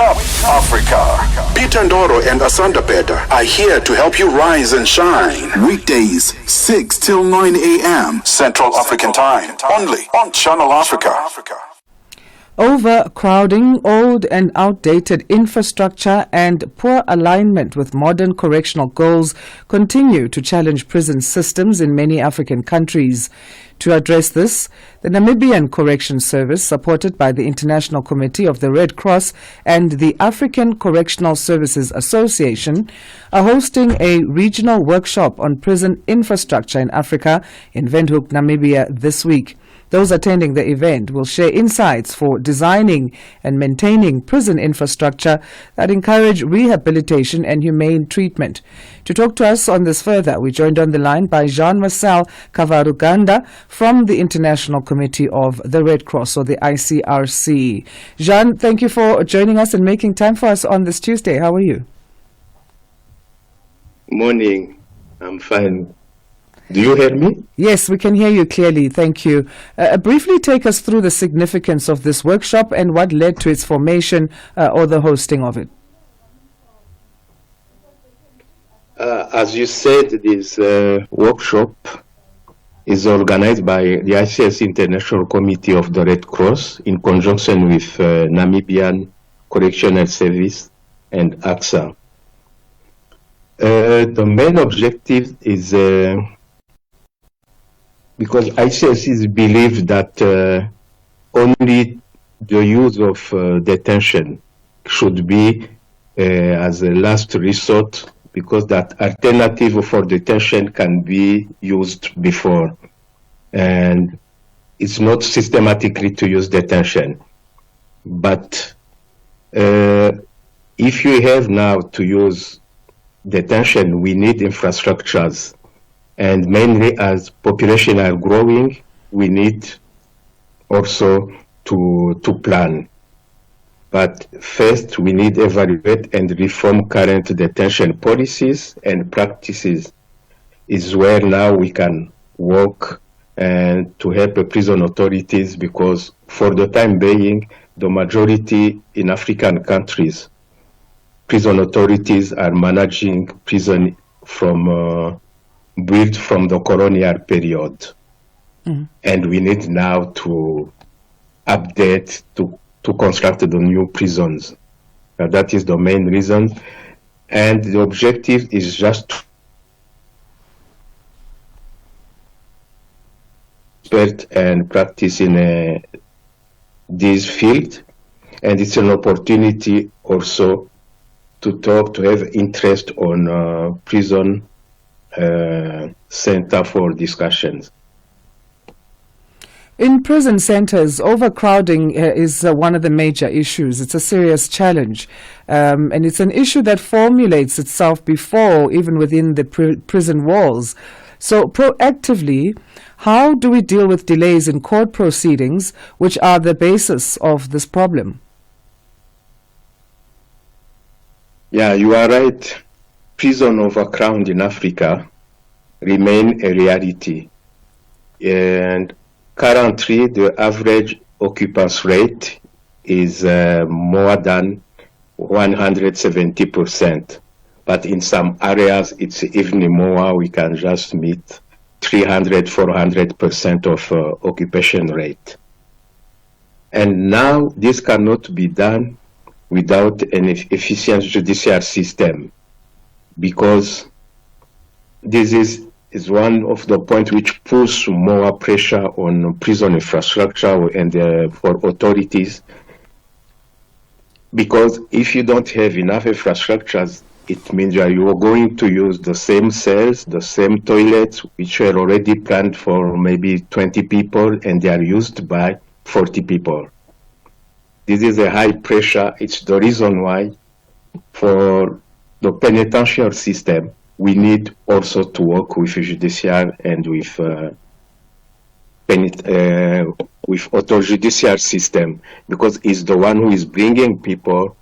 up, Africa. Peter Ndoro and Asanda Beda are here to help you rise and shine. Weekdays, 6 till 9 a.m. Central African Time. Only on Channel Africa. Overcrowding, old and outdated infrastructure, and poor alignment with modern correctional goals continue to challenge prison systems in many African countries. To address this, the Namibian Correction Service, supported by the International Committee of the Red Cross and the African Correctional Services Association, are hosting a regional workshop on prison infrastructure in Africa in Windhoek, Namibia this week. Those attending the event will share insights for designing and maintaining prison infrastructure that encourage rehabilitation and humane treatment. To talk to us on this further, we joined on the line by Jean Marcel Kavaruganda from the International Committee of the Red Cross, or the ICRC. Jean, thank you for joining us and making time for us on this Tuesday. How are you? Morning. I'm fine. Do you hear me? Yes, we can hear you clearly. Thank you. Briefly take us through the significance of this workshop and what led to its formation or the hosting of it. As you said, this workshop is organized by the ICRC International Committee of the Red Cross in conjunction with Namibian Correctional Service and AXA. The main objective is because ICRC believes that only the use of detention should be as a last resort, because that alternative for detention can be used before, and it's not systematically to use detention. But if you have now to use detention, we need infrastructures. And mainly as population are growing, we need also to plan. But first, we need to evaluate and reform current detention policies and practices, is where now we can work and to help the prison authorities, because for the time being, the majority in African countries, prison authorities are managing prison from built from the colonial period. And we need now to update, to construct the new prisons. That is the main reason. And the objective is just expert and practice in this field. And it's an opportunity also to talk, to have interest on prison center for discussions. In prison centers, overcrowding is one of the major issues. It's a serious challenge, and it's an issue that formulates itself before, even within the prison walls. So proactively, how do we deal with delays in court proceedings, which are the basis of this problem? Yeah, you are right. Prison overcrowding in Africa remain a reality, and currently the average occupancy rate is more than 170%, but in some areas it's even more. We can just meet 300-400% of occupation rate, and now this cannot be done without an efficient judicial system, because this is one of the points which puts more pressure on prison infrastructure and for authorities. Because if you don't have enough infrastructures, it means that you are going to use the same cells, the same toilets, which are already planned for maybe 20 people, and they are used by 40 people. This is a high pressure. It's the reason why for the penitentiary system, we need also to work with judicial and with auto judicial system, because it's the one who is bringing people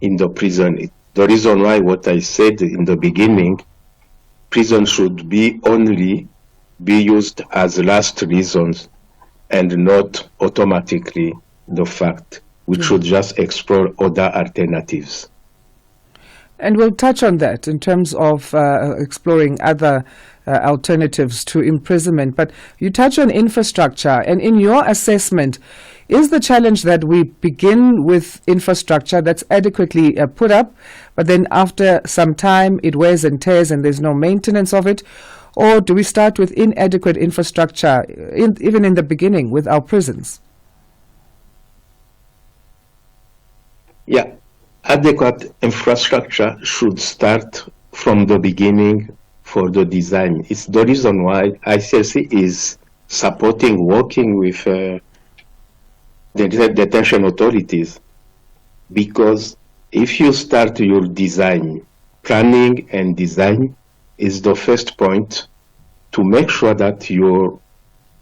in the prison. The reason why what I said in the beginning, prison should be only be used as last reasons and not automatically the fact. we should just explore other alternatives. And we'll touch on that in terms of exploring other alternatives to imprisonment. But you touch on infrastructure, and in your assessment, is the challenge that we begin with infrastructure that's adequately put up, but then after some time it wears and tears and there's no maintenance of it? Or do we start with inadequate infrastructure, even in the beginning, with our prisons? Yeah. Adequate infrastructure should start from the beginning for the design. It's the reason why ICRC is working with the detention authorities. Because if you start your design, planning and design is the first point to make sure that your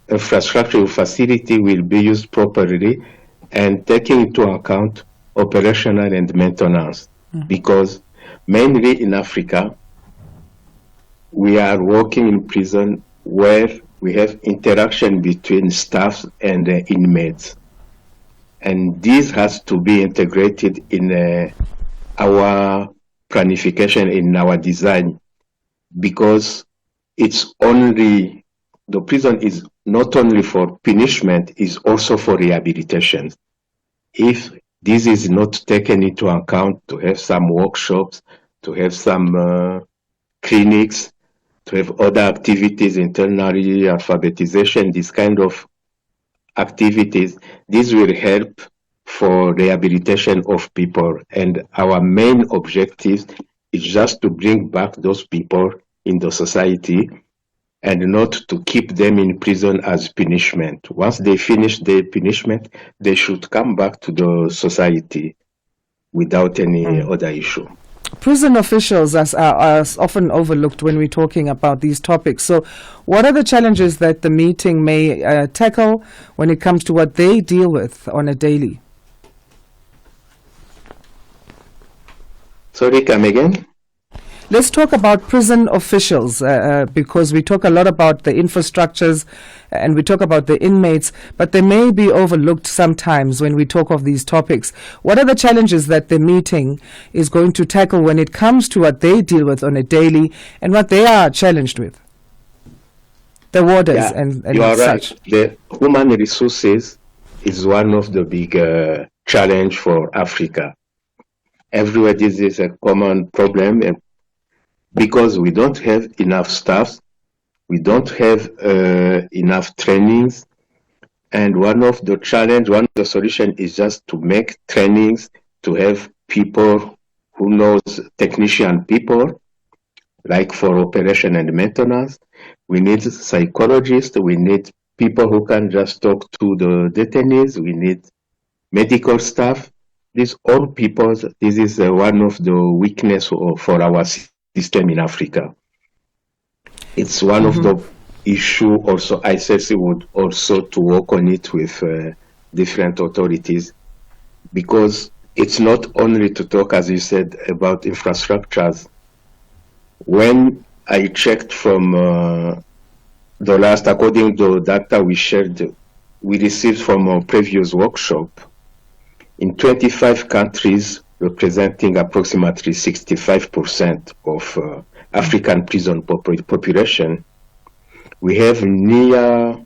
infrastructure, your facility will be used properly and taking into account operational and maintenance, because mainly in Africa, we are working in prison where we have interaction between staff and inmates. And this has to be integrated in our planification, in our design, because the prison is not only for punishment, it's also for rehabilitation. If this is not taken into account, to have some workshops, to have some clinics, to have other activities, internally alphabetization, this kind of activities, this will help for rehabilitation of people. And our main objective is just to bring back those people in the society and not to keep them in prison as punishment. Once they finish their punishment, they should come back to the society without any other issue. Prison officials are often overlooked when we're talking about these topics. So what are the challenges that the meeting may tackle when it comes to what they deal with on a daily? Sorry, come again? Let's talk about prison officials because we talk a lot about the infrastructures and we talk about the inmates, but they may be overlooked sometimes when we talk of these topics. What are the challenges that the meeting is going to tackle when it comes to what they deal with on a daily and what they are challenged with? The warders and you are such. Right. The human resources is one of the big challenge for Africa. Everywhere this is a common problem, because we don't have enough staff, we don't have enough trainings, and one of the solution is just to make trainings, to have people who knows technician people, like for operation and maintenance. We need psychologists, we need people who can just talk to the detainees, we need medical staff. These all people, this is one of the weakness for our system in Africa. It's one of the issue also ICRC would also to work on it with different authorities, because it's not only to talk, as you said, about infrastructures. When I checked from the last, according to data we received from a previous workshop, in 25 countries, representing approximately 65% of African prison population, we have near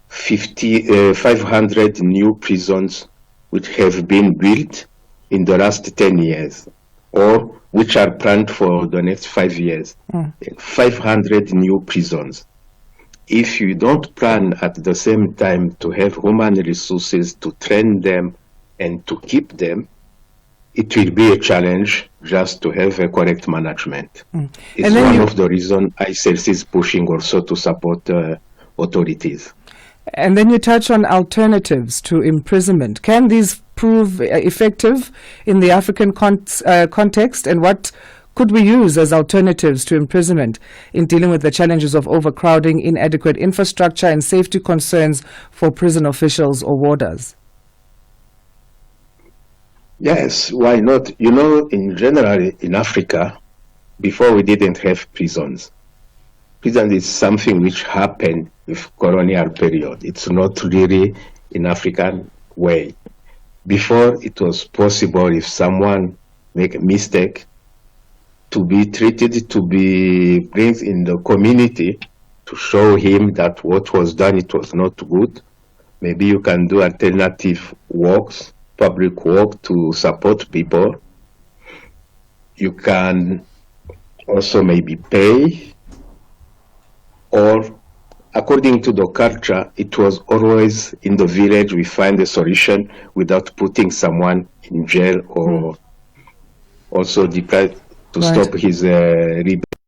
500 new prisons which have been built in the last 10 years, or which are planned for the next 5 years. 500 new prisons. If you don't plan at the same time to have human resources to train them and to keep them, it will be a challenge just to have a correct management. It's one of the reasons ICRC is pushing also to support authorities. And then you touch on alternatives to imprisonment. Can these prove effective in the African context? And what could we use as alternatives to imprisonment in dealing with the challenges of overcrowding, inadequate infrastructure, and safety concerns for prison officials or warders? Yes, why not? You know, in general, in Africa, before we didn't have prisons. Prison is something which happened with colonial period. It's not really in African way. before it was possible, if someone make a mistake, to be treated, to be brings in the community, to show him that what was done, it was not good. Maybe you can do alternative works, public work to support people. You can also maybe pay, or according to the culture, it was always in the village we find a solution without putting someone in jail or also deprived to stop his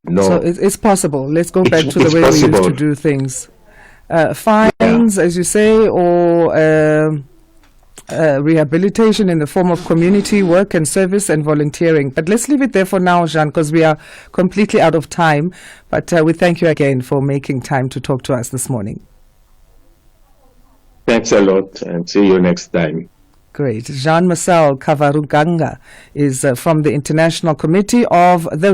no. So it's possible. Let's go back to the way possible. we used to do things. Fines, as you say, or rehabilitation in the form of community work and service and volunteering. But let's leave it there for now, Jean, because we are completely out of time. But we thank you again for making time to talk to us this morning. Thanks a lot, and see you next time. Great. Jean Marcel Kavaruganda is from the International Committee of the